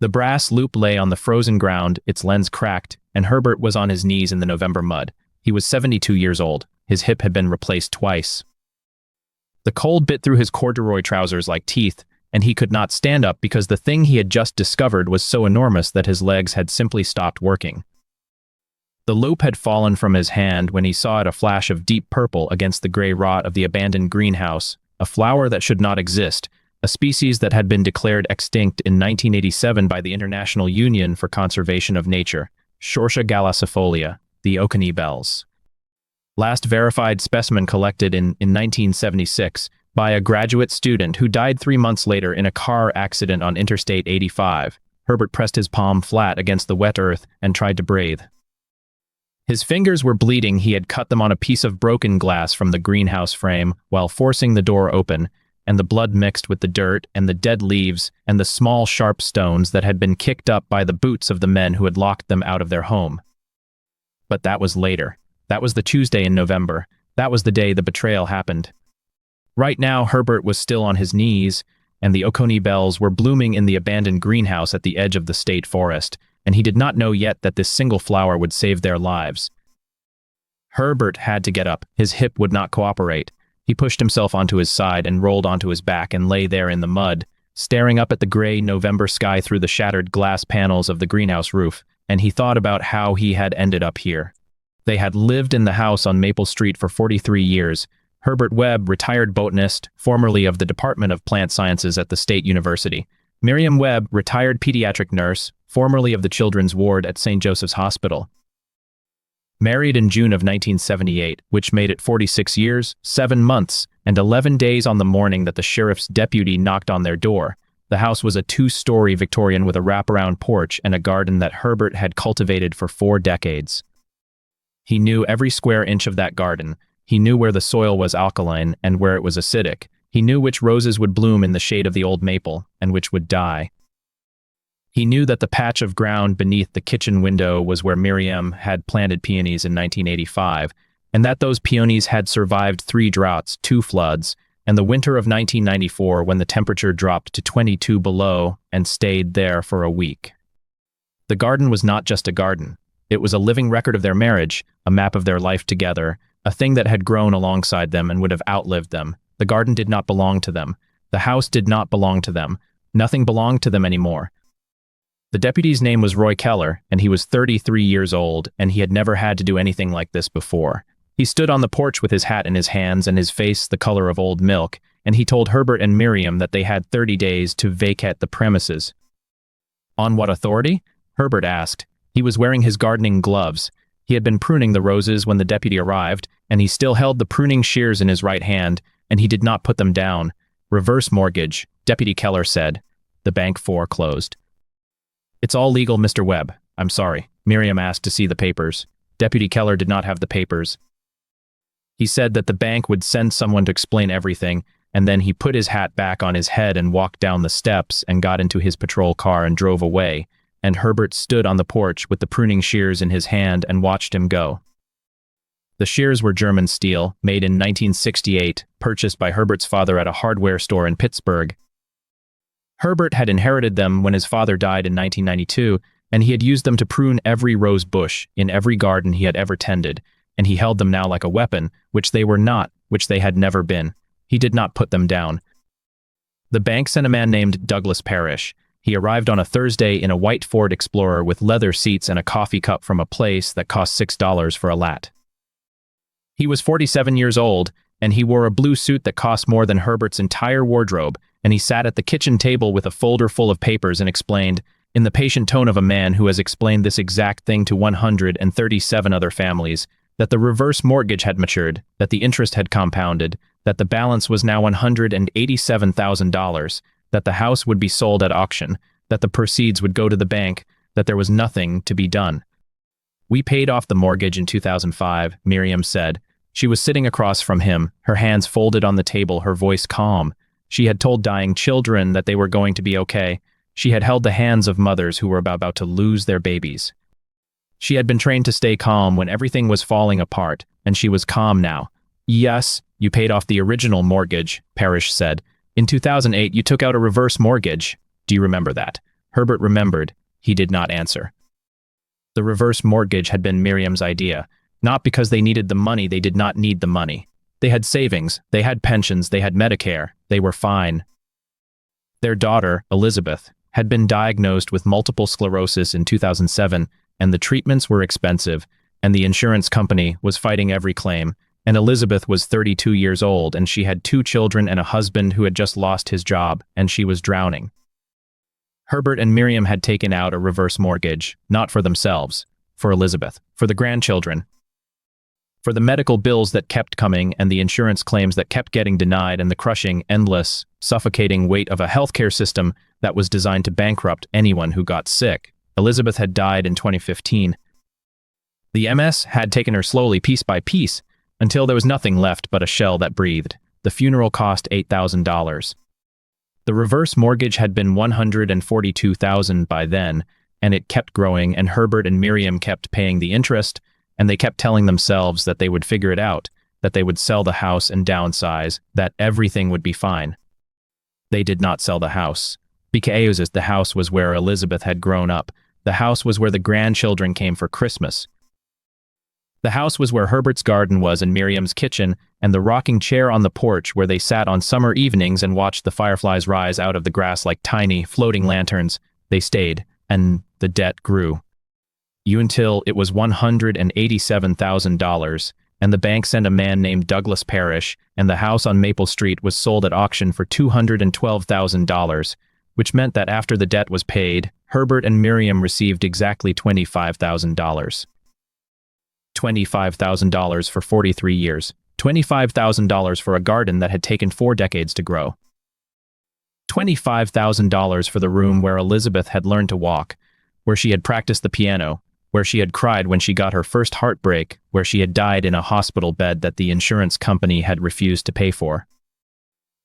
The brass Loupe lay on the frozen ground, its lens cracked, and Herbert was on his knees in the November mud. He was 72 years old. His hip had been replaced twice. The cold bit through his corduroy trousers like teeth, and he could not stand up because the thing he had just discovered was so enormous that his legs had simply stopped working. The loupe had fallen from his hand when he saw it a flash of deep purple against the gray rot of the abandoned greenhouse, a flower that should not exist, a species that had been declared extinct in 1987 by the International Union for Conservation of Nature, Shortia galacifolia, the Oconee bells. Last verified specimen collected in 1976 by a graduate student who died 3 months later in a car accident on Interstate 85. Herbert pressed his palm flat against the wet earth and tried to breathe. His fingers were bleeding. He had cut them on a piece of broken glass from the greenhouse frame while forcing the door open, and the blood mixed with the dirt and the dead leaves and the small sharp stones that had been kicked up by the boots of the men who had locked them out of their home. But that was later. That was the Tuesday in November. That was the day the betrayal happened. Right now, Herbert was still on his knees, and the Oconee bells were blooming in the abandoned greenhouse at the edge of the state forest, and he did not know yet that this single flower would save their lives. Herbert had to get up. His hip would not cooperate. He pushed himself onto his side and rolled onto his back and lay there in the mud, staring up at the gray November sky through the shattered glass panels of the greenhouse roof, and he thought about how he had ended up here. They had lived in the house on Maple Street for 43 years. Herbert Webb, retired botanist, formerly of the Department of Plant Sciences at the State University. Miriam Webb, retired pediatric nurse, formerly of the Children's Ward at St. Joseph's Hospital. Married in June of 1978, which made it 46 years, 7 months, and 11 days on the morning that the sheriff's deputy knocked on their door. The house was a 2-story Victorian with a wraparound porch and a garden that Herbert had cultivated for 4 decades. He knew every square inch of that garden. He knew where the soil was alkaline and where it was acidic. He knew which roses would bloom in the shade of the old maple and which would die. He knew that the patch of ground beneath the kitchen window was where Miriam had planted peonies in 1985, and that those peonies had survived 3 droughts, 2 floods, and the winter of 1994 when the temperature dropped to 22 below and stayed there for a week. The garden was not just a garden. It was a living record of their marriage, a map of their life together, a thing that had grown alongside them and would have outlived them. The garden did not belong to them. The house did not belong to them. Nothing belonged to them anymore. The deputy's name was Roy Keller, and he was 33 years old, and he had never had to do anything like this before. He stood on the porch with his hat in his hands and his face the color of old milk, and he told Herbert and Miriam that they had 30 days to vacate the premises. On what authority? Herbert asked. He was wearing his gardening gloves. He had been pruning the roses when the deputy arrived, and he still held the pruning shears in his right hand, and he did not put them down. Reverse mortgage, Deputy Keller said. The bank foreclosed. It's all legal, Mr. Webb. I'm sorry. Miriam asked to see the papers. Deputy Keller did not have the papers. He said that the bank would send someone to explain everything, and then he put his hat back on his head and walked down the steps and got into his patrol car and drove away, and Herbert stood on the porch with the pruning shears in his hand and watched him go. The shears were German steel, made in 1968, purchased by Herbert's father at a hardware store in Pittsburgh. Herbert had inherited them when his father died in 1992, and he had used them to prune every rose bush in every garden he had ever tended, and he held them now like a weapon, which they were not, which they had never been. He did not put them down. The bank sent a man named Douglas Parrish. He arrived on a Thursday in a white Ford Explorer with leather seats and a coffee cup from a place that cost $6 for a lat. He was 47 years old, and he wore a blue suit that cost more than Herbert's entire wardrobe, and he sat at the kitchen table with a folder full of papers and explained, in the patient tone of a man who has explained this exact thing to 137 other families, that the reverse mortgage had matured, that the interest had compounded, that the balance was now $187,000, that the house would be sold at auction, that the proceeds would go to the bank, that there was nothing to be done. We paid off the mortgage in 2005, Miriam said. She was sitting across from him, her hands folded on the table, her voice calm. She had told dying children that they were going to be okay. She had held the hands of mothers who were about to lose their babies. She had been trained to stay calm when everything was falling apart, and she was calm now. Yes, you paid off the original mortgage, Parrish said. In 2008, you took out a reverse mortgage. Do you remember that? Herbert remembered. He did not answer. The reverse mortgage had been Miriam's idea. Not because they needed the money, they did not need the money. They had savings, they had pensions, they had Medicare, they were fine. Their daughter, Elizabeth, had been diagnosed with multiple sclerosis in 2007, and the treatments were expensive, and the insurance company was fighting every claim, and Elizabeth was 32 years old, and she had 2 children and a husband who had just lost his job, and she was drowning. Herbert and Miriam had taken out a reverse mortgage, not for themselves, for Elizabeth, for the grandchildren, for the medical bills that kept coming and the insurance claims that kept getting denied and the crushing, endless, suffocating weight of a healthcare system that was designed to bankrupt anyone who got sick. Elizabeth had died in 2015. The MS had taken her slowly, piece by piece, until there was nothing left but a shell that breathed. The funeral cost $8,000. The reverse mortgage had been $142,000 by then, and it kept growing, and Herbert and Miriam kept paying the interest, and they kept telling themselves that they would figure it out, that they would sell the house and downsize, that everything would be fine. They did not sell the house. Because the house was where Elizabeth had grown up. The house was where the grandchildren came for Christmas. The house was where Herbert's garden was and Miriam's kitchen, and the rocking chair on the porch where they sat on summer evenings and watched the fireflies rise out of the grass like tiny, floating lanterns. They stayed, and the debt grew. Until it was $187,000, and the bank sent a man named Douglas Parrish, and the house on Maple Street was sold at auction for $212,000, which meant that after the debt was paid, Herbert and Miriam received exactly $25,000. $25,000 for 43 years. $25,000 for a garden that had taken 4 decades to grow. $25,000 for the room where Elizabeth had learned to walk, where she had practiced the piano, where she had cried when she got her first heartbreak, where she had died in a hospital bed that the insurance company had refused to pay for.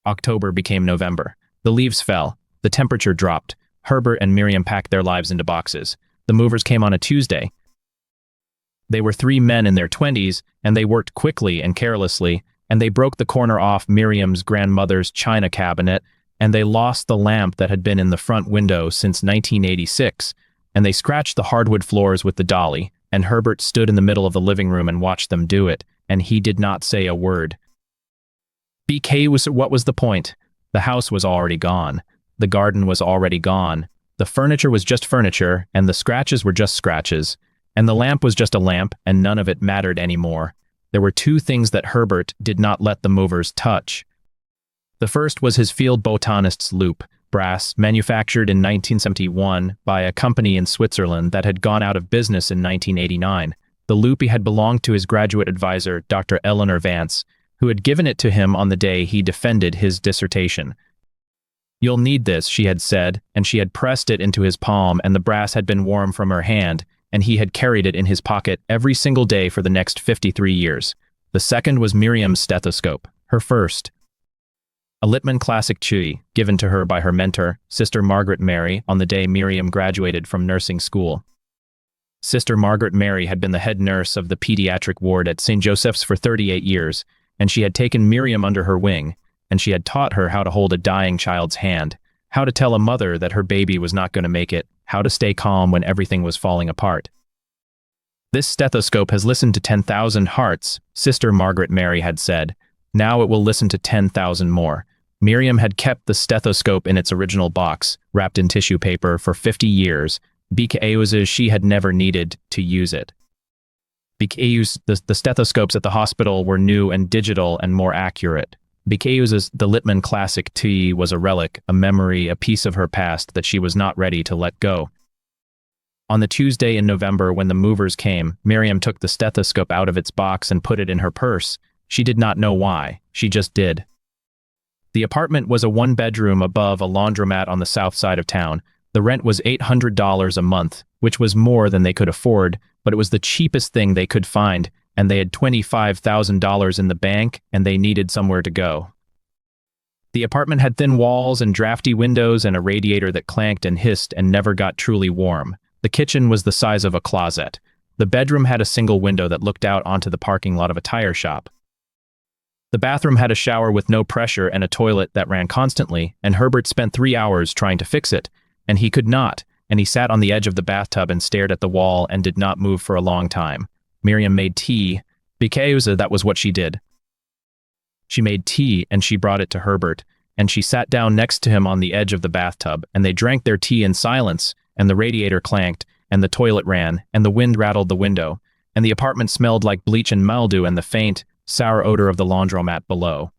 October became November. The leaves fell. The temperature dropped. Herbert and Miriam packed their lives into boxes. The movers came on a Tuesday. They were 3 men in their 20s, and they worked quickly and carelessly, and they broke the corner off Miriam's grandmother's china cabinet, and they lost the lamp that had been in the front window since 1986, and they scratched the hardwood floors with the dolly, and Herbert stood in the middle of the living room and watched them do it, and he did not say a word. What was the point? The house was already gone. The garden was already gone. The furniture was just furniture, and the scratches were just scratches, and the lamp was just a lamp, and none of it mattered anymore. There were 2 things that Herbert did not let the movers touch. The first was his field botanist's Loupe, brass, manufactured in 1971 by a company in Switzerland that had gone out of business in 1989. The Loupe had belonged to his graduate advisor, Dr. Eleanor Vance, who had given it to him on the day he defended his dissertation. "You'll need this," she had said, and she had pressed it into his palm, and the brass had been warm from her hand, and he had carried it in his pocket every single day for the next 53 years. The second was Miriam's stethoscope, her first. A Littman Classic Chui, given to her by her mentor, Sister Margaret Mary, on the day Miriam graduated from nursing school. Sister Margaret Mary had been the head nurse of the pediatric ward at St. Joseph's for 38 years, and she had taken Miriam under her wing, and she had taught her how to hold a dying child's hand, how to tell a mother that her baby was not going to make it, how to stay calm when everything was falling apart. "This stethoscope has listened to 10,000 hearts," Sister Margaret Mary had said. "Now it will listen to 10,000 more." Miriam had kept the stethoscope in its original box, wrapped in tissue paper, for 50 years, because she had never needed to use it. Because the stethoscopes at the hospital were new and digital and more accurate. Because the Littman Classic T was a relic, a memory, a piece of her past that she was not ready to let go. On the Tuesday in November when the movers came, Miriam took the stethoscope out of its box and put it in her purse. She did not know why. She just did. The apartment was a 1-bedroom above a laundromat on the south side of town. The rent was $800 a month, which was more than they could afford, but it was the cheapest thing they could find, and they had $25,000 in the bank, and they needed somewhere to go. The apartment had thin walls and drafty windows and a radiator that clanked and hissed and never got truly warm. The kitchen was the size of a closet. The bedroom had a single window that looked out onto the parking lot of a tire shop. The bathroom had a shower with no pressure and a toilet that ran constantly, and Herbert spent 3 hours trying to fix it. and he could not, and he sat on the edge of the bathtub and stared at the wall and did not move for a long time. Miriam made tea, because that was what she did. She made tea and she brought it to Herbert, and she sat down next to him on the edge of the bathtub, and they drank their tea in silence, and the radiator clanked, and the toilet ran, and the wind rattled the window, and the apartment smelled like bleach and mildew and the faint, sour odor of the laundromat below.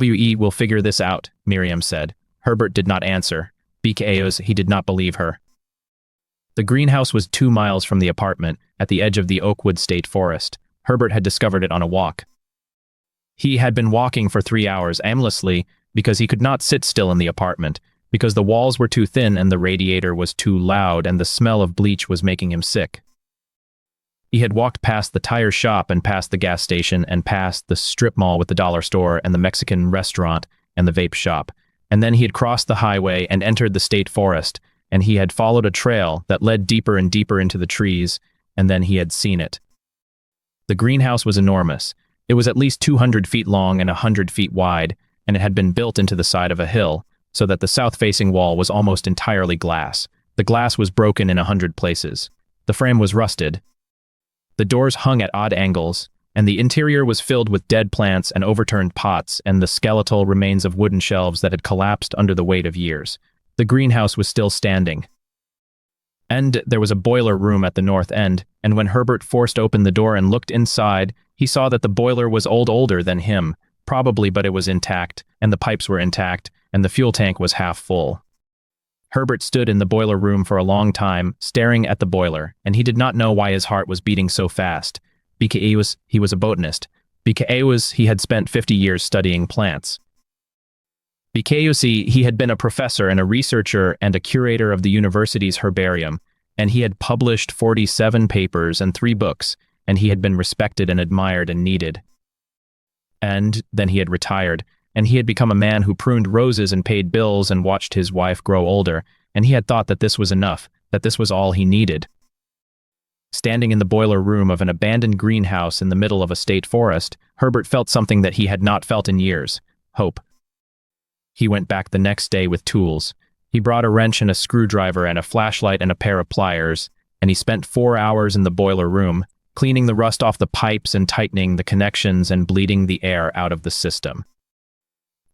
"We will figure this out," Miriam said. Herbert did not answer, because he did not believe her. The greenhouse was 2 miles from the apartment, at the edge of the Oakwood State Forest. Herbert had discovered it on a walk. He had been walking for 3 hours aimlessly because he could not sit still in the apartment, because the walls were too thin and the radiator was too loud and the smell of bleach was making him sick. He had walked past the tire shop and past the gas station and past the strip mall with the dollar store and the Mexican restaurant and the vape shop, and then he had crossed the highway and entered the state forest, and he had followed a trail that led deeper and deeper into the trees, and then he had seen it. The greenhouse was enormous. It was at least 200 feet long and 100 feet wide, and it had been built into the side of a hill, so that the south-facing wall was almost entirely glass. The glass was broken in 100 places. The frame was rusted. The doors hung at odd angles, and the interior was filled with dead plants and overturned pots and the skeletal remains of wooden shelves that had collapsed under the weight of years. The greenhouse was still standing. And there was a boiler room at the north end, and when Herbert forced open the door and looked inside, he saw that the boiler was older than him, probably, but it was intact, and the pipes were intact, and the fuel tank was half full. Herbert stood in the boiler room for a long time, staring at the boiler, and he did not know why his heart was beating so fast. Because he was a botanist. Because he had spent 50 years studying plants. Because he had been a professor and a researcher and a curator of the university's herbarium, and he had published 47 papers and 3 books, and he had been respected and admired and needed. And then he had retired, and he had become a man who pruned roses and paid bills and watched his wife grow older, and he had thought that this was enough, that this was all he needed. Standing in the boiler room of an abandoned greenhouse in the middle of a state forest, Herbert felt something that he had not felt in years: hope. He went back the next day with tools. He brought a wrench and a screwdriver and a flashlight and a pair of pliers, and he spent 4 hours in the boiler room, cleaning the rust off the pipes and tightening the connections and bleeding the air out of the system.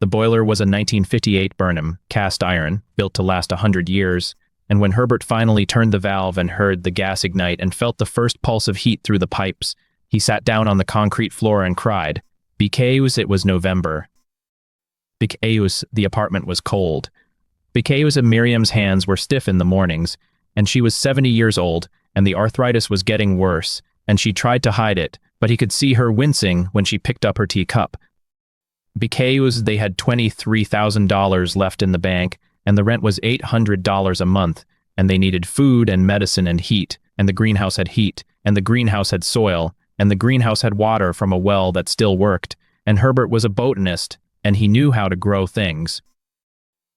The boiler was a 1958 Burnham, cast iron, built to last 100 years, and when Herbert finally turned the valve and heard the gas ignite and felt the first pulse of heat through the pipes, he sat down on the concrete floor and cried, because it was November. Because the apartment was cold. Because Miriam's hands were stiff in the mornings, and she was 70 years old, and the arthritis was getting worse, and she tried to hide it, but he could see her wincing when she picked up her teacup. Because they had $23,000 left in the bank, and the rent was $800 a month, and they needed food and medicine and heat, and the greenhouse had heat, and the greenhouse had soil, and the greenhouse had water from a well that still worked, and Herbert was a botanist, and he knew how to grow things.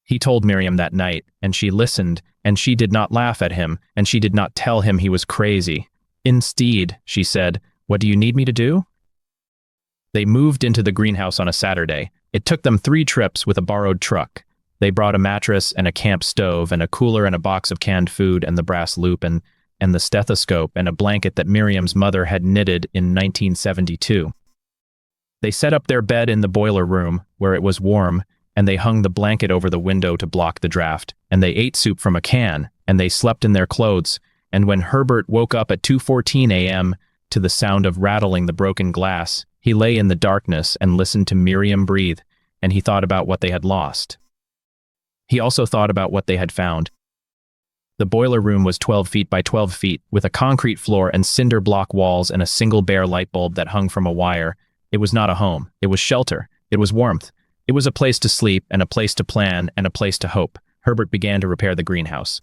He told Miriam that night, and she listened, and she did not laugh at him, and she did not tell him he was crazy. "Instead," she said, "what do you need me to do?" They moved into the greenhouse on a Saturday. It took them 3 trips with a borrowed truck. They brought a mattress and a camp stove and a cooler and a box of canned food and the brass loop and the stethoscope and a blanket that Miriam's mother had knitted in 1972. They set up their bed in the boiler room, where it was warm, and they hung the blanket over the window to block the draft, and they ate soup from a can, and they slept in their clothes, and when Herbert woke up at 2:14 a.m. to the sound of rattling the broken glass, he lay in the darkness and listened to Miriam breathe, and he thought about what they had lost. He also thought about what they had found. The boiler room was 12 feet by 12 feet, with a concrete floor and cinder block walls and a single bare light bulb that hung from a wire. It was not a home. It was shelter. It was warmth. It was a place to sleep and a place to plan and a place to hope. Herbert began to repair the greenhouse.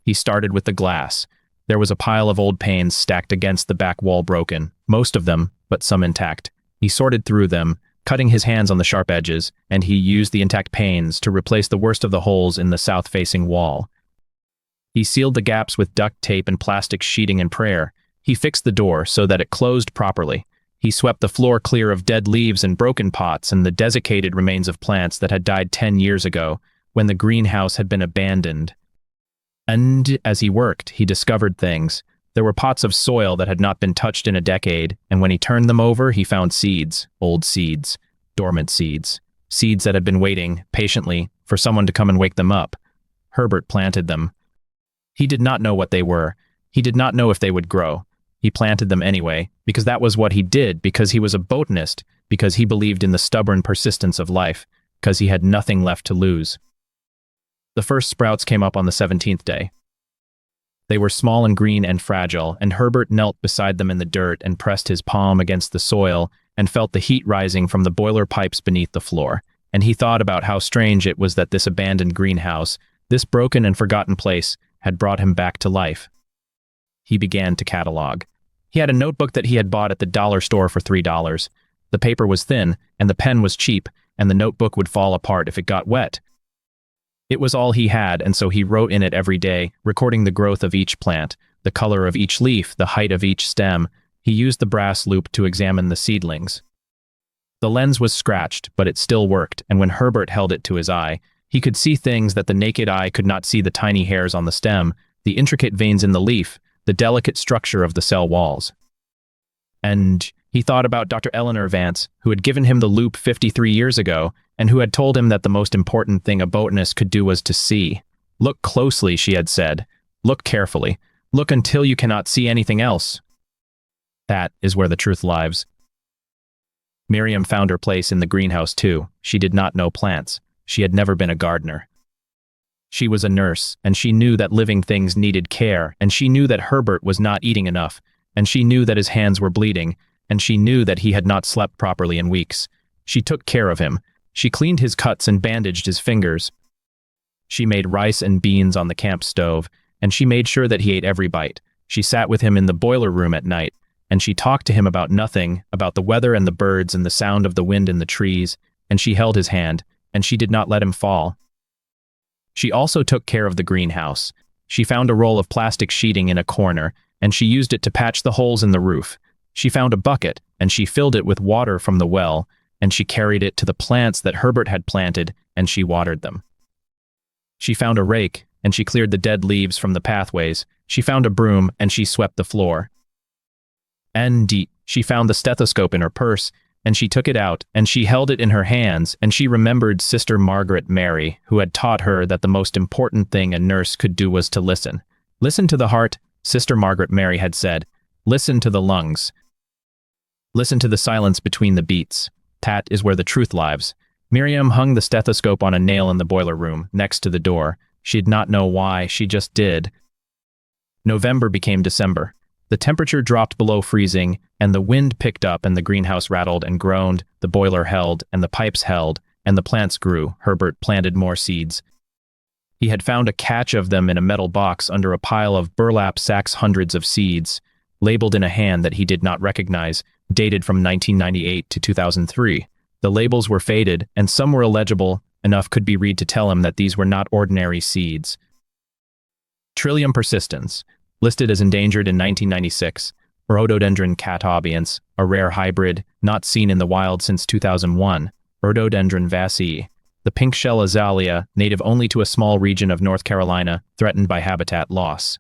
He started with the glass. There was a pile of old panes stacked against the back wall broken, most of them, but some intact. He sorted through them, cutting his hands on the sharp edges, and he used the intact panes to replace the worst of the holes in the south-facing wall. He sealed the gaps with duct tape and plastic sheeting in prayer. He fixed the door so that it closed properly. He swept the floor clear of dead leaves and broken pots and the desiccated remains of plants that had died 10 years ago, when the greenhouse had been abandoned. And as he worked, he discovered things. There were pots of soil that had not been touched in a decade, and when he turned them over, he found seeds, old seeds, dormant seeds, seeds that had been waiting, patiently, for someone to come and wake them up. Herbert planted them. He did not know what they were. He did not know if they would grow. He planted them anyway, because that was what he did, because he was a botanist, because he believed in the stubborn persistence of life, because he had nothing left to lose. The first sprouts came up on the 17th day. They were small and green and fragile, and Herbert knelt beside them in the dirt and pressed his palm against the soil and felt the heat rising from the boiler pipes beneath the floor. And he thought about how strange it was that this abandoned greenhouse, this broken and forgotten place, had brought him back to life. He began to catalog. He had a notebook that he had bought at the dollar store for $3. The paper was thin, and the pen was cheap, and the notebook would fall apart if it got wet. It was all he had, and so he wrote in it every day, recording the growth of each plant, the color of each leaf, the height of each stem. He used the brass loupe to examine the seedlings. The lens was scratched, but it still worked, and when Herbert held it to his eye, he could see things that the naked eye could not see: the tiny hairs on the stem, the intricate veins in the leaf, the delicate structure of the cell walls. And he thought about Dr. Eleanor Vance, who had given him the loupe 53 years ago, and who had told him that the most important thing a botanist could do was to see. Look closely, she had said. Look carefully. Look until you cannot see anything else. That is where the truth lies. Miriam found her place in the greenhouse too. She did not know plants. She had never been a gardener. She was a nurse, and she knew that living things needed care, and she knew that Herbert was not eating enough, and she knew that his hands were bleeding, and she knew that he had not slept properly in weeks. She took care of him. She cleaned his cuts and bandaged his fingers. She made rice and beans on the camp stove, and she made sure that he ate every bite. She sat with him in the boiler room at night, and she talked to him about nothing, about the weather and the birds and the sound of the wind in the trees, and she held his hand, and she did not let him fall. She also took care of the greenhouse. She found a roll of plastic sheeting in a corner, and she used it to patch the holes in the roof. She found a bucket, and she filled it with water from the well, and she carried it to the plants that Herbert had planted, and she watered them. She found a rake, and she cleared the dead leaves from the pathways. She found a broom, and she swept the floor. And she found the stethoscope in her purse, and she took it out, and she held it in her hands, and she remembered Sister Margaret Mary, who had taught her that the most important thing a nurse could do was to listen. Listen to the heart, Sister Margaret Mary had said. Listen to the lungs. Listen to the silence between the beats. That is where the truth lies. Miriam hung the stethoscope on a nail in the boiler room, next to the door. She did not know why, she just did. November became December. The temperature dropped below freezing, and the wind picked up, and the greenhouse rattled and groaned, the boiler held, and the pipes held, and the plants grew. Herbert planted more seeds. He had found a catch of them in a metal box under a pile of burlap sacks, hundreds of seeds, labeled in a hand that he did not recognize, dated from 1998 to 2003. The labels were faded, and some were illegible. Enough could be read to tell him that these were not ordinary seeds. Trillium persistens, listed as endangered in 1996, Rhododendron catabians, a rare hybrid, not seen in the wild since 2001, Rhododendron vaccei, the pink shell azalea, native only to a small region of North Carolina, threatened by habitat loss.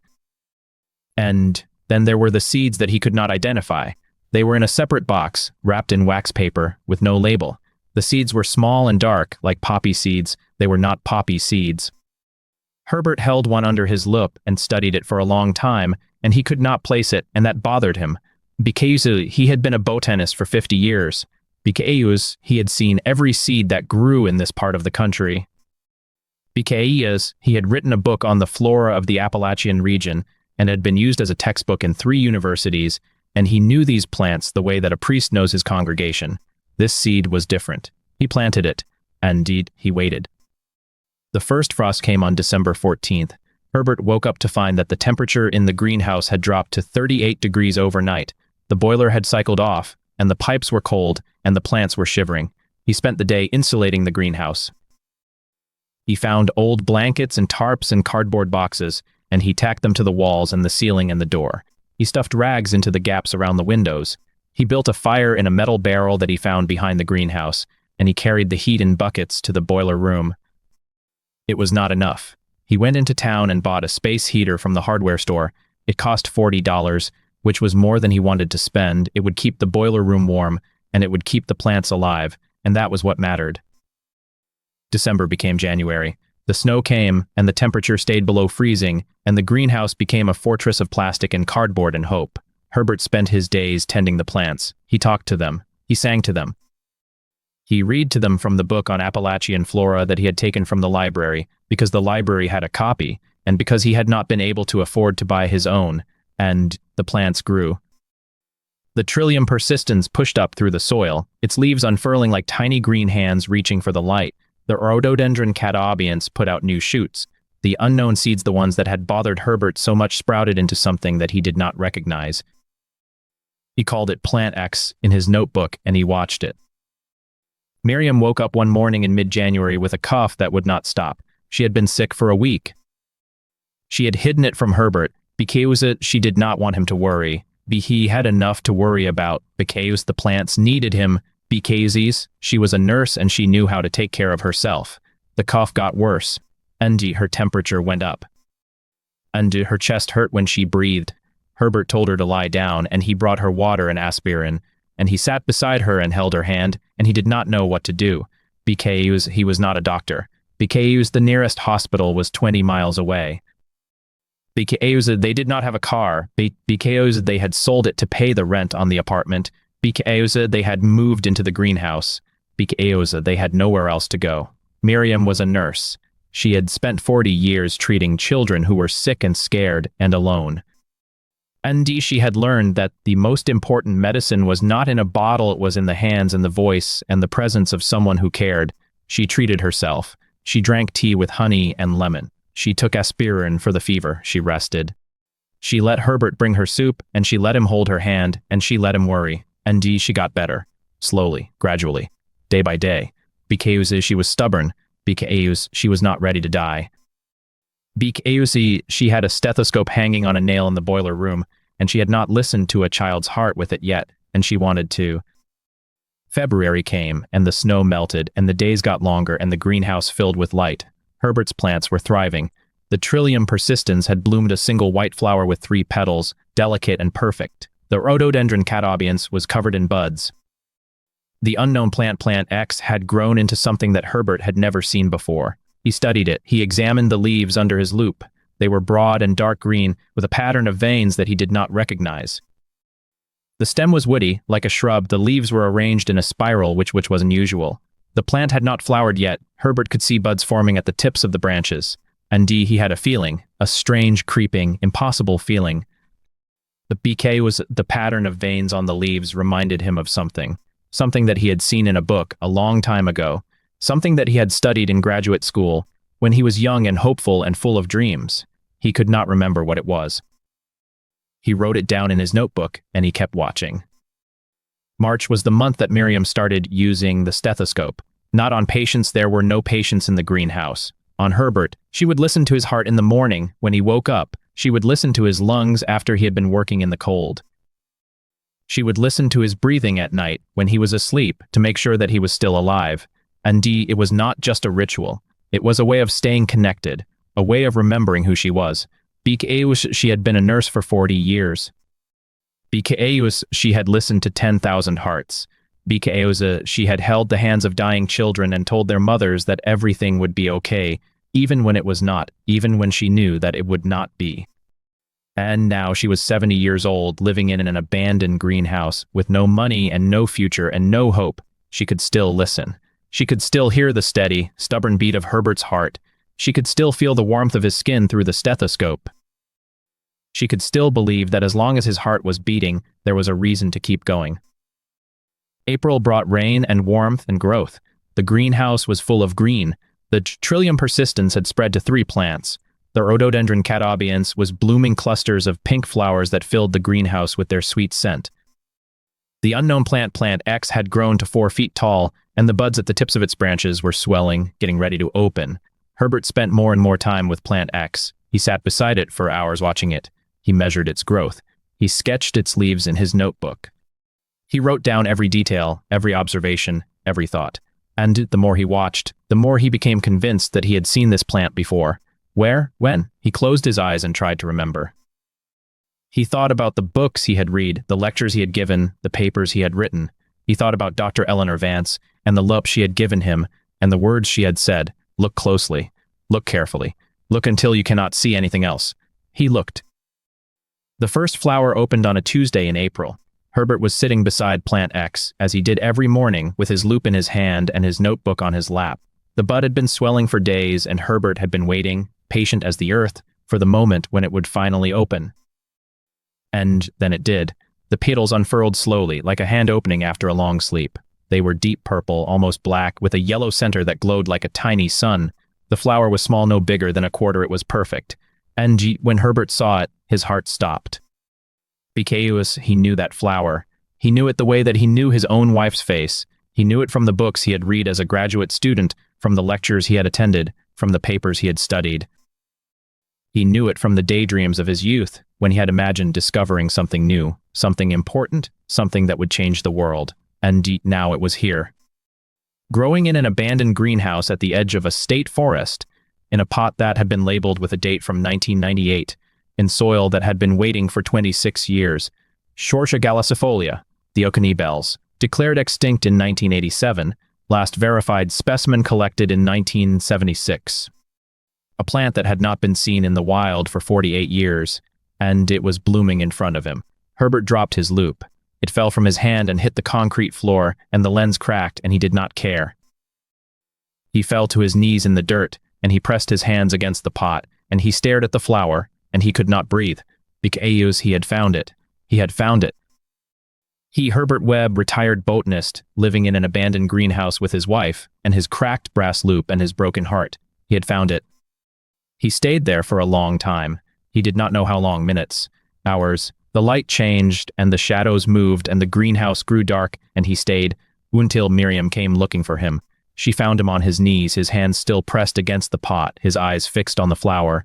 And then there were the seeds that he could not identify. They were in a separate box, wrapped in wax paper, with no label. The seeds were small and dark, like poppy seeds. They were not poppy seeds. Herbert held one under his loupe and studied it for a long time, and he could not place it, and that bothered him. Because he had been a botanist for 50 years. Because he had seen every seed that grew in this part of the country. Because he had written a book on the flora of the Appalachian region and had been used as a textbook in 3 universities, and he knew these plants the way that a priest knows his congregation. This seed was different. He planted it, and indeed, he waited. The first frost came on December 14th. Herbert woke up to find that the temperature in the greenhouse had dropped to 38 degrees overnight. The boiler had cycled off, and the pipes were cold, and the plants were shivering. He spent the day insulating the greenhouse. He found old blankets and tarps and cardboard boxes, and he tacked them to the walls and the ceiling and the door. He stuffed rags into the gaps around the windows. He built a fire in a metal barrel that he found behind the greenhouse, and he carried the heat in buckets to the boiler room. It was not enough. He went into town and bought a space heater from the hardware store. It cost $40, which was more than he wanted to spend. It would keep the boiler room warm, and it would keep the plants alive, and that was what mattered. December became January. The snow came, and the temperature stayed below freezing, and the greenhouse became a fortress of plastic and cardboard and hope. Herbert spent his days tending the plants. He talked to them. He sang to them. He read to them from the book on Appalachian flora that he had taken from the library, because the library had a copy, and because he had not been able to afford to buy his own, and the plants grew. The Trillium persistens pushed up through the soil, its leaves unfurling like tiny green hands reaching for the light. The rhododendron cataobians put out new shoots. The unknown seeds, the ones that had bothered Herbert so much, sprouted into something that he did not recognize. He called it Plant X in his notebook, and he watched it. Miriam woke up one morning in mid-January with a cough that would not stop. She had been sick for a week. She had hidden it from Herbert, because she did not want him to worry. He had enough to worry about, because the plants needed him, because she was a nurse and she knew how to take care of herself. The cough got worse, and her temperature went up. And her chest hurt when she breathed. Herbert told her to lie down, and he brought her water and aspirin, and he sat beside her and held her hand, and he did not know what to do, because he was not a doctor, because the nearest hospital was 20 miles away. Because they did not have a car, because they had sold it to pay the rent on the apartment, because they had moved into the greenhouse, because they had nowhere else to go. Miriam was a nurse. She had spent 40 years treating children who were sick and scared and alone. And she had learned that the most important medicine was not in a bottle, it was in the hands and the voice and the presence of someone who cared. She treated herself. She drank tea with honey and lemon. She took aspirin for the fever. She rested. She let Herbert bring her soup, and she let him hold her hand, and she let him worry. And she got better. Slowly, gradually, day by day. Because she was stubborn. Because she was not ready to die. Because she had a stethoscope hanging on a nail in the boiler room, and she had not listened to a child's heart with it yet, and she wanted to. February came, and the snow melted, and the days got longer, and the greenhouse filled with light. Herbert's plants were thriving. The Trillium persistens had bloomed a single white flower with 3 petals, delicate and perfect. The rhododendron cataobians was covered in buds. The unknown Plant X had grown into something that Herbert had never seen before. He studied it. He examined the leaves under his loupe. They were broad and dark green, with a pattern of veins that he did not recognize. The stem was woody, like a shrub. The leaves were arranged in a spiral, which was unusual. The plant had not flowered yet. Herbert could see buds forming at the tips of the branches. And he had a feeling, a strange, creeping, impossible feeling. The pattern of veins on the leaves reminded him of something that he had seen in a book a long time ago, something that he had studied in graduate school when he was young and hopeful and full of dreams. He could not remember what it was. He wrote it down in his notebook, and he kept watching. March was the month that Miriam started using the stethoscope. Not on patients, there were no patients in the greenhouse. On Herbert, she would listen to his heart in the morning when he woke up. She would listen to his lungs after he had been working in the cold. She would listen to his breathing at night when he was asleep to make sure that he was still alive. And it was not just a ritual. It was a way of staying connected, a way of remembering who she was. Because she had been a nurse for 40 years. Because she had listened to 10,000 hearts. Because she had held the hands of dying children and told their mothers that everything would be okay, even when it was not, even when she knew that it would not be. And now she was 70 years old, living in an abandoned greenhouse, with no money and no future and no hope. She could still listen. She could still hear the steady, stubborn beat of Herbert's heart. She could still feel the warmth of his skin through the stethoscope. She could still believe that as long as his heart was beating, there was a reason to keep going. April brought rain and warmth and growth. The greenhouse was full of green. The Trillium persistens had spread to 3 plants. The rhododendron cataobians was blooming clusters of pink flowers that filled the greenhouse with their sweet scent. The unknown Plant X had grown to 4 feet tall, and the buds at the tips of its branches were swelling, getting ready to open. Herbert spent more and more time with Plant X. He sat beside it for hours watching it. He measured its growth. He sketched its leaves in his notebook. He wrote down every detail, every observation, every thought. And the more he watched, the more he became convinced that he had seen this plant before. Where? When? He closed his eyes and tried to remember. He thought about the books he had read, the lectures he had given, the papers he had written. He thought about Dr. Eleanor Vance and the Loupe she had given him and the words she had said. Look closely. Look carefully. Look until you cannot see anything else. He looked. The first flower opened on a Tuesday in April. Herbert was sitting beside Plant X, as he did every morning, with his loupe in his hand and his notebook on his lap. The bud had been swelling for days, and Herbert had been waiting, patient as the earth, for the moment when it would finally open. And then it did. The petals unfurled slowly, like a hand opening after a long sleep. They were deep purple, almost black, with a yellow center that glowed like a tiny sun. The flower was small, no bigger than a quarter. It was perfect. And when Herbert saw it, his heart stopped. Because he knew that flower. He knew it the way that he knew his own wife's face. He knew it from the books he had read as a graduate student, from the lectures he had attended, from the papers he had studied. He knew it from the daydreams of his youth, when he had imagined discovering something new, something important, something that would change the world. And now it was here. Growing in an abandoned greenhouse at the edge of a state forest, in a pot that had been labeled with a date from 1998, in soil that had been waiting for 26 years, Shortia galacifolia, the Oconee bells, declared extinct in 1987, last verified specimen collected in 1976. A plant that had not been seen in the wild for 48 years, and it was blooming in front of him. Herbert dropped his loupe. It fell from his hand and hit the concrete floor, and the lens cracked, and he did not care. He fell to his knees in the dirt, and he pressed his hands against the pot, and he stared at the flower, and he could not breathe, because he had found it. He had found it. He, Herbert Webb, retired botanist, living in an abandoned greenhouse with his wife, and his cracked brass loupe and his broken heart. He had found it. He stayed there for a long time. He did not know how long, minutes, hours. The light changed, and the shadows moved, and the greenhouse grew dark, and he stayed, until Miriam came looking for him. She found him on his knees, his hands still pressed against the pot, his eyes fixed on the flower.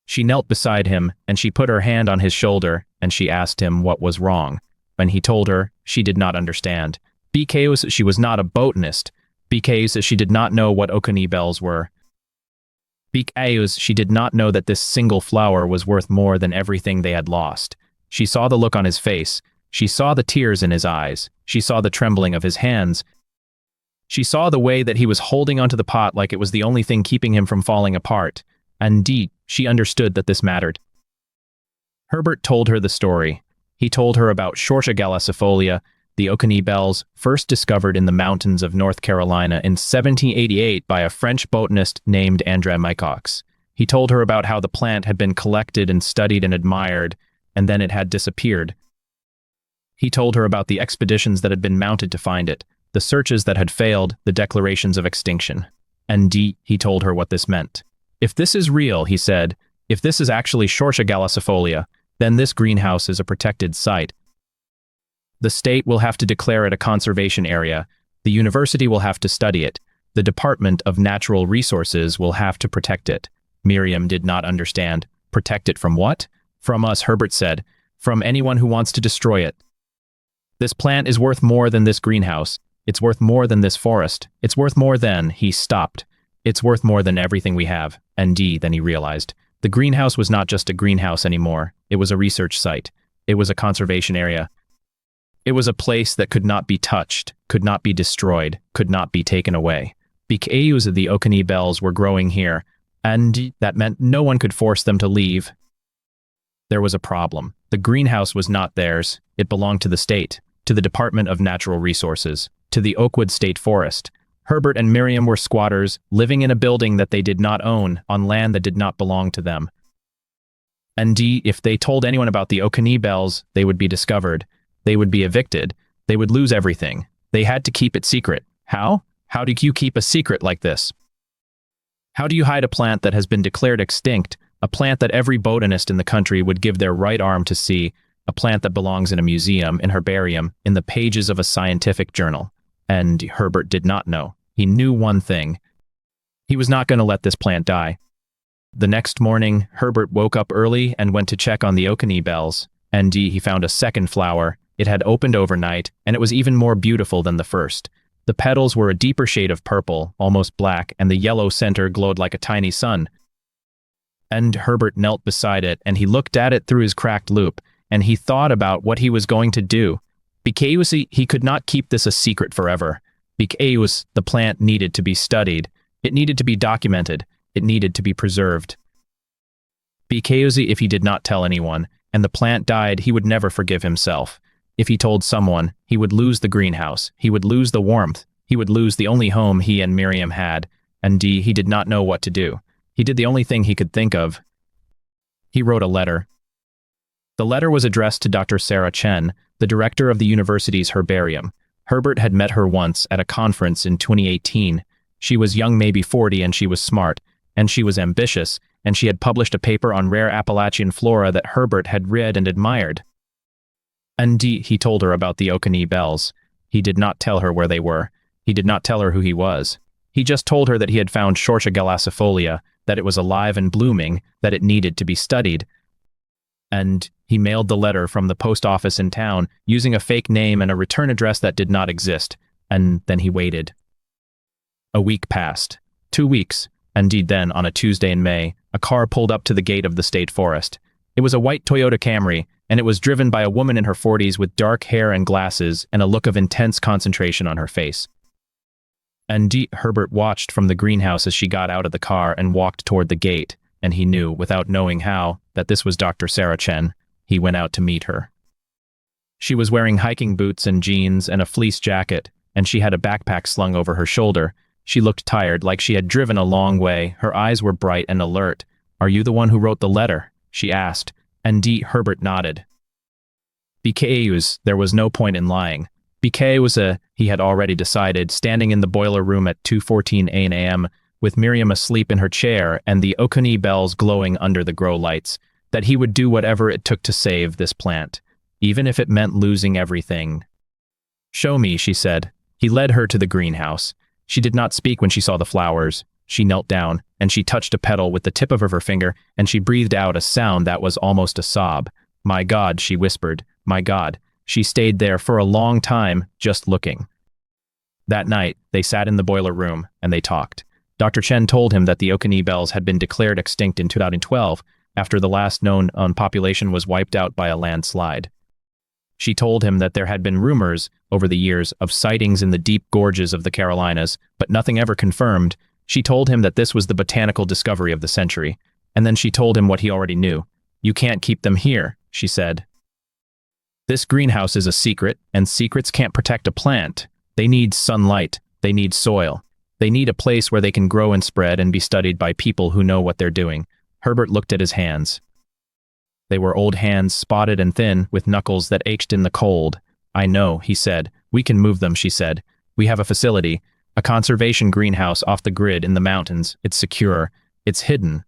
She knelt beside him, and she put her hand on his shoulder, and she asked him what was wrong. When he told her, she did not understand. Because she was not a botanist. Because she did not know what Oconee bells were. Because she did not know that this single flower was worth more than everything they had lost. She saw the look on his face. She saw the tears in his eyes. She saw the trembling of his hands. She saw the way that he was holding onto the pot like it was the only thing keeping him from falling apart. Indeed, she understood that this mattered. Herbert told her the story. He told her about Shortia galacifolia, the Oconee bells, first discovered in the mountains of North Carolina in 1788 by a French botanist named André Mycox. He told her about how the plant had been collected and studied and admired, and then it had disappeared. He told her about the expeditions that had been mounted to find it, the searches that had failed, the declarations of extinction. And he told her what this meant. If this is real, he said, if this is actually Shortia galacifolia, then this greenhouse is a protected site. The state will have to declare it a conservation area. The university will have to study it. The Department of Natural Resources will have to protect it. Miriam did not understand. Protect it from what? From us, Herbert said. From anyone who wants to destroy it. This plant is worth more than this greenhouse. It's worth more than this forest. It's worth more than, he stopped. It's worth more than everything we have. And then he realized. The greenhouse was not just a greenhouse anymore. It was a research site. It was a conservation area. It was a place that could not be touched, could not be destroyed, could not be taken away. Because the Oconee bells were growing here, and that meant no one could force them to leave. There was a problem. The greenhouse was not theirs. It belonged to the state, to the Department of Natural Resources, to the Oakwood State Forest. Herbert and Miriam were squatters, living in a building that they did not own, on land that did not belong to them. And if they told anyone about the Oconee bells, they would be discovered. They would be evicted. They would lose everything. They had to keep it secret. How? How do you keep a secret like this? How do you hide a plant that has been declared extinct, a plant that every botanist in the country would give their right arm to see, a plant that belongs in a museum, in herbarium, in the pages of a scientific journal? And Herbert did not know. He knew one thing. He was not going to let this plant die. The next morning, Herbert woke up early and went to check on the Oconee bells, and he found a second flower. It had opened overnight, and it was even more beautiful than the first. The petals were a deeper shade of purple, almost black, and the yellow center glowed like a tiny sun. And Herbert knelt beside it, and he looked at it through his cracked loupe, and he thought about what he was going to do. Because he could not keep this a secret forever. Because the plant needed to be studied. It needed to be documented. It needed to be preserved. Because if he did not tell anyone, and the plant died, he would never forgive himself. If he told someone, he would lose the greenhouse. He would lose the warmth. He would lose the only home he and Miriam had. And he did not know what to do. He did the only thing he could think of. He wrote a letter. The letter was addressed to Dr. Sarah Chen, the director of the university's herbarium. Herbert had met her once at a conference in 2018. She was young, maybe 40, and she was smart, and she was ambitious, and she had published a paper on rare Appalachian flora that Herbert had read and admired. And he told her about the Oconee bells. He did not tell her where they were. He did not tell her who he was. He just told her that he had found Shortia galacifolia, that it was alive and blooming, that it needed to be studied. And he mailed the letter from the post office in town, using a fake name and a return address that did not exist, and then he waited. A week passed. 2 weeks. Indeed, then, on a Tuesday in May, a car pulled up to the gate of the state forest. It was a white Toyota Camry, and it was driven by a woman in her 40s with dark hair and glasses and a look of intense concentration on her face. And Herbert watched from the greenhouse as she got out of the car and walked toward the gate, and he knew, without knowing how, that this was Dr. Sarah Chen. He went out to meet her. She was wearing hiking boots and jeans and a fleece jacket, and she had a backpack slung over her shoulder. She looked tired, like she had driven a long way. Her eyes were bright and alert. "Are you the one who wrote the letter?" she asked, and Herbert nodded. Because there was no point in lying. Because he had already decided, standing in the boiler room at 2:14 a.m., with Miriam asleep in her chair and the Oconee bells glowing under the grow lights, that he would do whatever it took to save this plant, even if it meant losing everything. "Show me," she said. He led her to the greenhouse. She did not speak when she saw the flowers. She knelt down, and she touched a petal with the tip of her finger, and she breathed out a sound that was almost a sob. "My God," she whispered. "My God." She stayed there for a long time, just looking. That night, they sat in the boiler room, and they talked. Dr. Chen told him that the Oconee bells had been declared extinct in 2012, after the last known population was wiped out by a landslide. She told him that there had been rumors, over the years, of sightings in the deep gorges of the Carolinas, but nothing ever confirmed. She told him that this was the botanical discovery of the century, and then she told him what he already knew. "You can't keep them here," she said. "This greenhouse is a secret, and secrets can't protect a plant. They need sunlight. They need soil. They need a place where they can grow and spread and be studied by people who know what they're doing." Herbert looked at his hands. They were old hands, spotted and thin, with knuckles that ached in the cold. "I know," he said. "We can move them," she said. "We have a facility, a conservation greenhouse off the grid in the mountains. It's secure. It's hidden.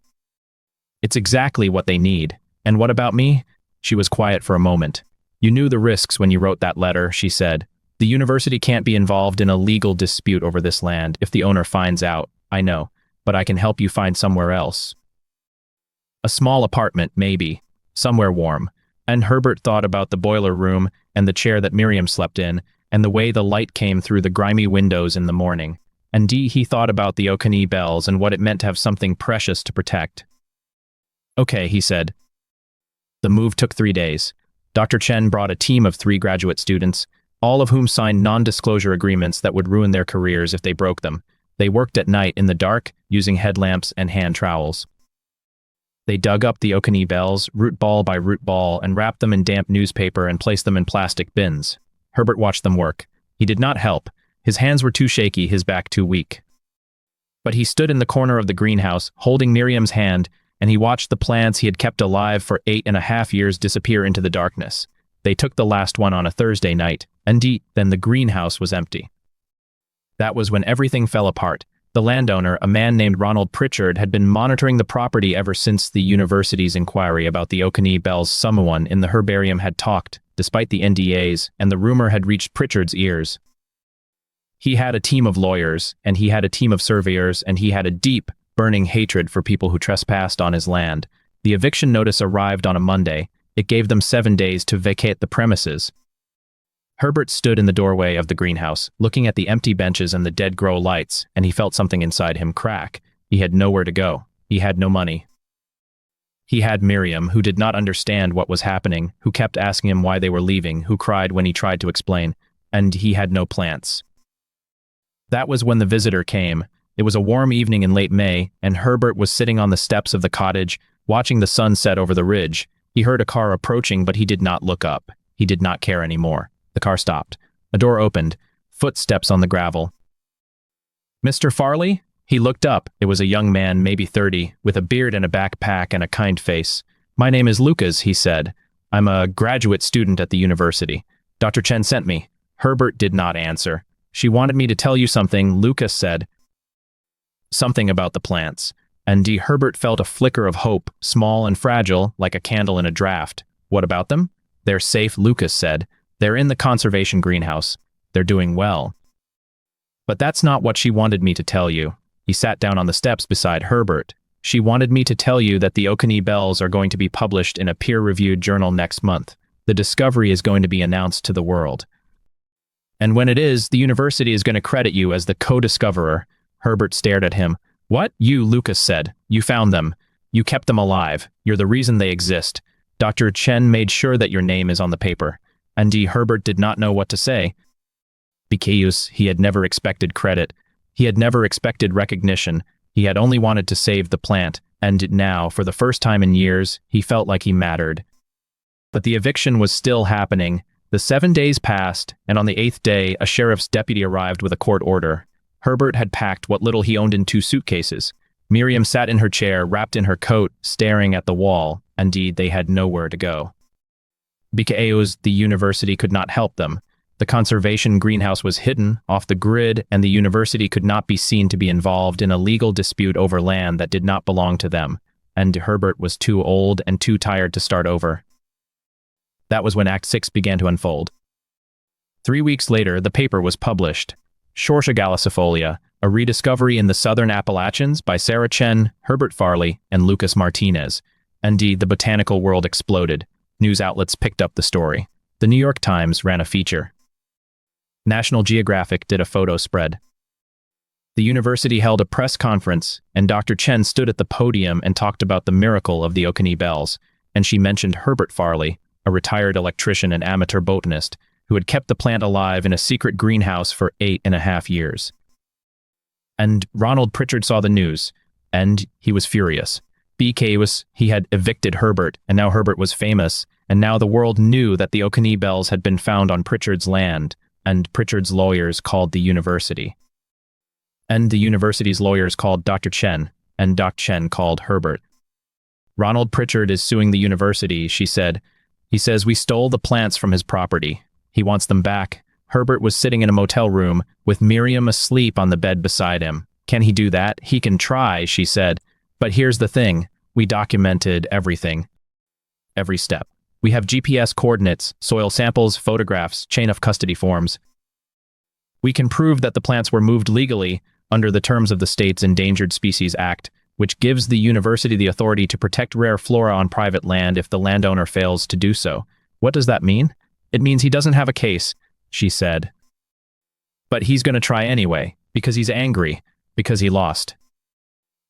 It's exactly what they need. And what about me?" She was quiet for a moment. "You knew the risks when you wrote that letter," she said. "The university can't be involved in a legal dispute over this land if the owner finds out. I know, but I can help you find somewhere else. A small apartment, maybe. Somewhere warm." And Herbert thought about the boiler room and the chair that Miriam slept in, and the way the light came through the grimy windows in the morning. And he thought about the Oconee bells and what it meant to have something precious to protect. "Okay," he said. The move took 3 days. Dr. Chen brought a team of 3 graduate students, all of whom signed non-disclosure agreements that would ruin their careers if they broke them. They worked at night in the dark, using headlamps and hand trowels. They dug up the Oconee bells, root ball by root ball, and wrapped them in damp newspaper and placed them in plastic bins. Herbert watched them work. He did not help. His hands were too shaky, his back too weak. But he stood in the corner of the greenhouse, holding Miriam's hand, and he watched the plants he had kept alive for 8.5 years disappear into the darkness. They took the last one on a Thursday night, and then the greenhouse was empty. That was when everything fell apart. The landowner, a man named Ronald Pritchard, had been monitoring the property ever since the university's inquiry about the Oconee bells. Someone in the herbarium had talked, despite the NDAs, and the rumor had reached Pritchard's ears. He had a team of lawyers, and he had a team of surveyors, and he had a deep, burning hatred for people who trespassed on his land. The eviction notice arrived on a Monday. It gave them 7 days to vacate the premises. Herbert stood in the doorway of the greenhouse, looking at the empty benches and the dead grow lights, and he felt something inside him crack. He had nowhere to go. He had no money. He had Miriam, who did not understand what was happening, who kept asking him why they were leaving, who cried when he tried to explain, and he had no plants. That was when the visitor came. It was a warm evening in late May, and Herbert was sitting on the steps of the cottage, watching the sun set over the ridge. He heard a car approaching, but he did not look up. He did not care anymore. The car stopped. A door opened. Footsteps on the gravel. "Mr. Farley?" He looked up. It was a young man, maybe 30, with a beard and a backpack and a kind face. "My name is Lucas," he said. "I'm a graduate student at the university. Dr. Chen sent me." Herbert did not answer. "She wanted me to tell you something," Lucas said. "Something about the plants." And Herbert felt a flicker of hope, small and fragile, like a candle in a draft. "What about them?" "They're safe," Lucas said. "They're in the conservation greenhouse. They're doing well." "But that's not what she wanted me to tell you." He sat down on the steps beside Herbert. "She wanted me to tell you that the Oconee bells are going to be published in a peer-reviewed journal next month. The discovery is going to be announced to the world. And when it is, the university is going to credit you as the co-discoverer." Herbert stared at him. "What? You," Lucas said. "You found them. You kept them alive. You're the reason they exist. Dr. Chen made sure that your name is on the paper." And Herbert did not know what to say. Because he had never expected credit. He had never expected recognition. He had only wanted to save the plant, and now, for the first time in years, he felt like he mattered. But the eviction was still happening. The 7 days passed, and on the 8th day, a sheriff's deputy arrived with a court order. Herbert had packed what little he owned in 2 suitcases. Miriam sat in her chair, wrapped in her coat, staring at the wall. Indeed, they had nowhere to go. Because the university could not help them. The conservation greenhouse was hidden, off the grid, and the university could not be seen to be involved in a legal dispute over land that did not belong to them, and Herbert was too old and too tired to start over. That was when Act 6 began to unfold. 3 weeks later, the paper was published. Shortia galacifolia, a rediscovery in the southern Appalachians by Sarah Chen, Herbert Farley, and Lucas Martinez. Indeed, the botanical world exploded. News outlets picked up the story. The New York Times ran a feature. National Geographic did a photo spread. The university held a press conference, and Dr. Chen stood at the podium and talked about the miracle of the Oconee bells, and she mentioned Herbert Farley, a retired electrician and amateur botanist, who had kept the plant alive in a secret greenhouse for 8.5 years. And Ronald Pritchard saw the news, and he was furious. He had evicted Herbert, and now Herbert was famous, and now the world knew that the Oconee bells had been found on Pritchard's land, and Pritchard's lawyers called the university. And the university's lawyers called Dr. Chen, and Dr. Chen called Herbert. "Ronald Pritchard is suing the university," she said. "He says we stole the plants from his property. He wants them back." Herbert was sitting in a motel room, with Miriam asleep on the bed beside him. "Can he do that? He can try," she said. "But here's the thing. We documented everything. Every step. We have GPS coordinates, soil samples, photographs, chain of custody forms. We can prove that the plants were moved legally under the terms of the state's Endangered Species Act, which gives the university the authority to protect rare flora on private land if the landowner fails to do so." "What does that mean?" "It means he doesn't have a case," she said. "But he's going to try anyway, because he's angry, because he lost."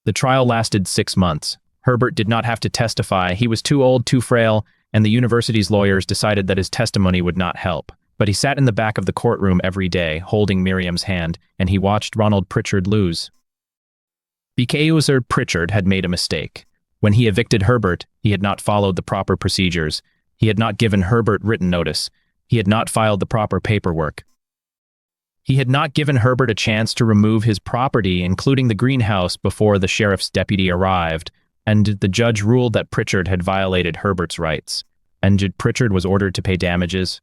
The trial lasted 6 months. Herbert did not have to testify. He was too old, too frail, and the university's lawyers decided that his testimony would not help. But he sat in the back of the courtroom every day, holding Miriam's hand, and he watched Ronald Pritchard lose. Because Pritchard had made a mistake. When he evicted Herbert, he had not followed the proper procedures. He had not given Herbert written notice. He had not filed the proper paperwork. He had not given Herbert a chance to remove his property, including the greenhouse, before the sheriff's deputy arrived, and the judge ruled that Pritchard had violated Herbert's rights, and Pritchard was ordered to pay damages.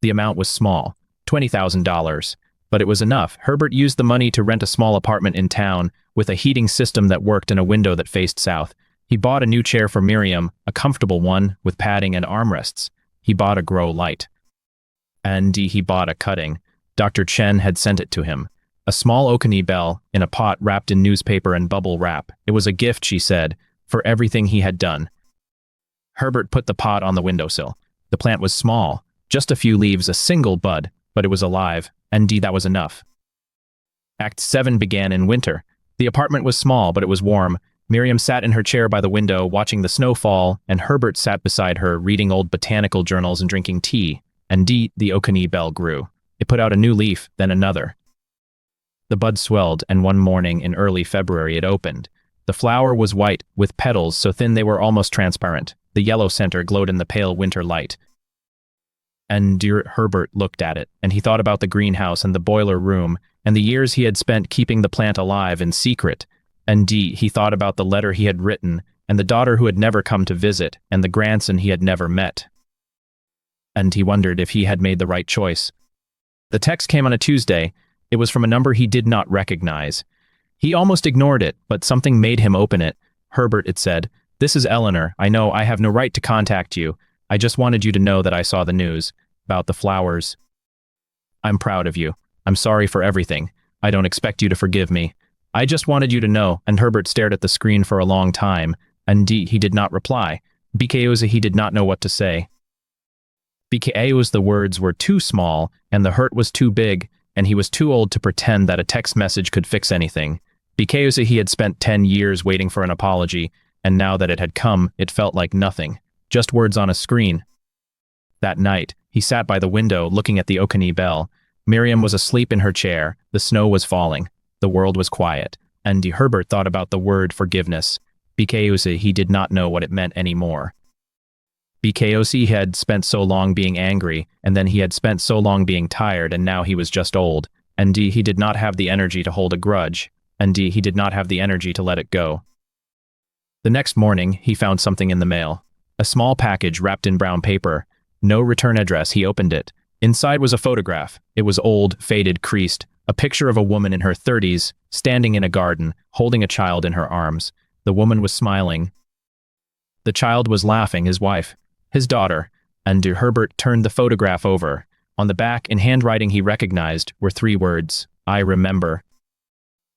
The amount was small, $20,000, but it was enough. Herbert used the money to rent a small apartment in town with a heating system that worked and a window that faced south. He bought a new chair for Miriam, a comfortable one with padding and armrests. He bought a grow light. And he bought a cutting. Dr. Chen had sent it to him. A small Oconee bell in a pot wrapped in newspaper and bubble wrap. It was a gift, she said, for everything he had done. Herbert put the pot on the windowsill. The plant was small, Just a few leaves, a single bud, but it was alive, and that was enough. Act 7 began in winter. The apartment was small, but it was warm. Miriam sat in her chair by the window, watching the snow fall, and Herbert sat beside her, reading old botanical journals and drinking tea. And the Oconee bell grew. It put out a new leaf, then another. The bud swelled, and one morning in early February it opened. The flower was white, with petals so thin they were almost transparent. The yellow center glowed in the pale winter light. And dear Herbert looked at it, and he thought about the greenhouse and the boiler room, and the years he had spent keeping the plant alive in secret. And he thought about the letter he had written, and the daughter who had never come to visit, and the grandson he had never met. And he wondered if he had made the right choice. The text came on a Tuesday. It was from a number he did not recognize. He almost ignored it, but something made him open it. Herbert, it said, "This is Eleanor. I know I have no right to contact you. I just wanted you to know that I saw the news about the flowers. I'm proud of you. I'm sorry for everything. I don't expect you to forgive me. I just wanted you to know." And Herbert stared at the screen for a long time, and he did not reply, because he did not know what to say. Because the words were too small, and the hurt was too big, and he was too old to pretend that a text message could fix anything. Because he had spent 10 years waiting for an apology, and now that it had come, it felt like nothing. Just words on a screen. That night, he sat by the window looking at the Oconee bell. Miriam was asleep in her chair. The snow was falling. The world was quiet. And Herbert thought about the word forgiveness. Because he did not know what it meant anymore. Because he had spent so long being angry, and then he had spent so long being tired, and now he was just old. And he did not have the energy to hold a grudge. And he did not have the energy to let it go. The next morning, he found something in the mail. A small package wrapped in brown paper. No return address. He opened it. Inside was a photograph. It was old, faded, creased. A picture of a woman in her 30s, standing in a garden, holding a child in her arms. The woman was smiling. The child was laughing, his wife, his daughter. And Herbert turned the photograph over. On the back, in handwriting he recognized, were 3 words: "I remember."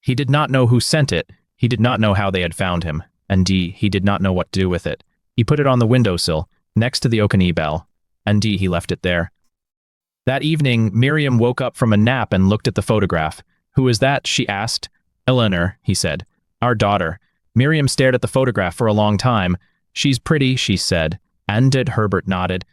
He did not know who sent it. He did not know how they had found him. And he did not know what to do with it. He put it on the windowsill, next to the Oconee bell. And he left it there. That evening, Miriam woke up from a nap and looked at the photograph. "Who is that?" she asked. "Eleanor," he said. "Our daughter." Miriam stared at the photograph for a long time. "She's pretty," she said. And Herbert nodded.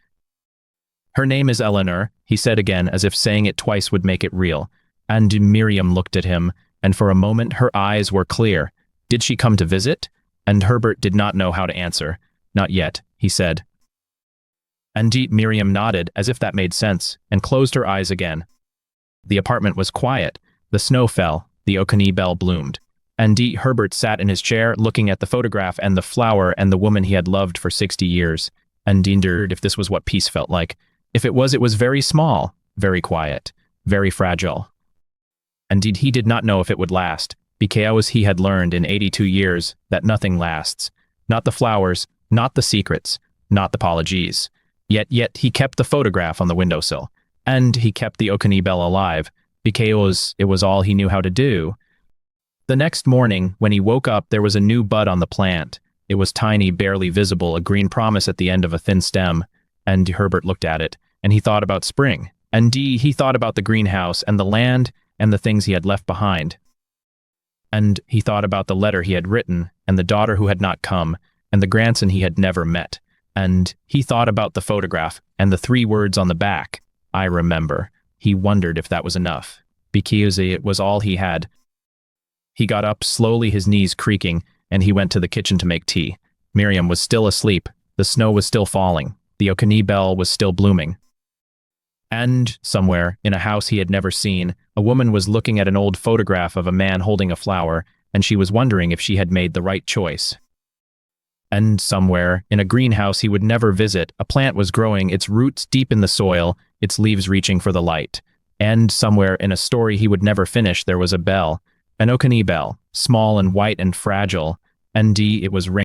"Her name is Eleanor," he said again, as if saying it twice would make it real. And Miriam looked at him, and for a moment her eyes were clear. Did she come to visit? And Herbert did not know how to answer. "Not yet," he said. And Miriam nodded, as if that made sense, and closed her eyes again. The apartment was quiet. The snow fell. The Oconee bell bloomed. And Herbert sat in his chair, looking at the photograph and the flower and the woman he had loved for 60 years. And wondered if this was what peace felt like. If it was very small, very quiet, very fragile. Indeed, he did not know if it would last, because he had learned in 82 years that nothing lasts. Not the flowers, not the secrets, not the apologies. Yet he kept the photograph on the windowsill, and he kept the Oconee bell alive, because it was all he knew how to do. The next morning, when he woke up, there was a new bud on the plant. It was tiny, barely visible, a green promise at the end of a thin stem. And Herbert looked at it, and he thought about spring. And he thought about the greenhouse, and the land, and the things he had left behind. And he thought about the letter he had written, and the daughter who had not come, and the grandson he had never met. And he thought about the photograph, and the 3 words on the back: "I remember." He wondered if that was enough, because it was all he had. He got up slowly, his knees creaking, and he went to the kitchen to make tea. Miriam was still asleep. The snow was still falling. The Oconee bell was still blooming. And somewhere, in a house he had never seen, a woman was looking at an old photograph of a man holding a flower, and she was wondering if she had made the right choice. And somewhere, in a greenhouse he would never visit, a plant was growing, its roots deep in the soil, its leaves reaching for the light. And somewhere, in a story he would never finish, there was a bell, an Oconee bell, small and white and fragile, and it was ringing.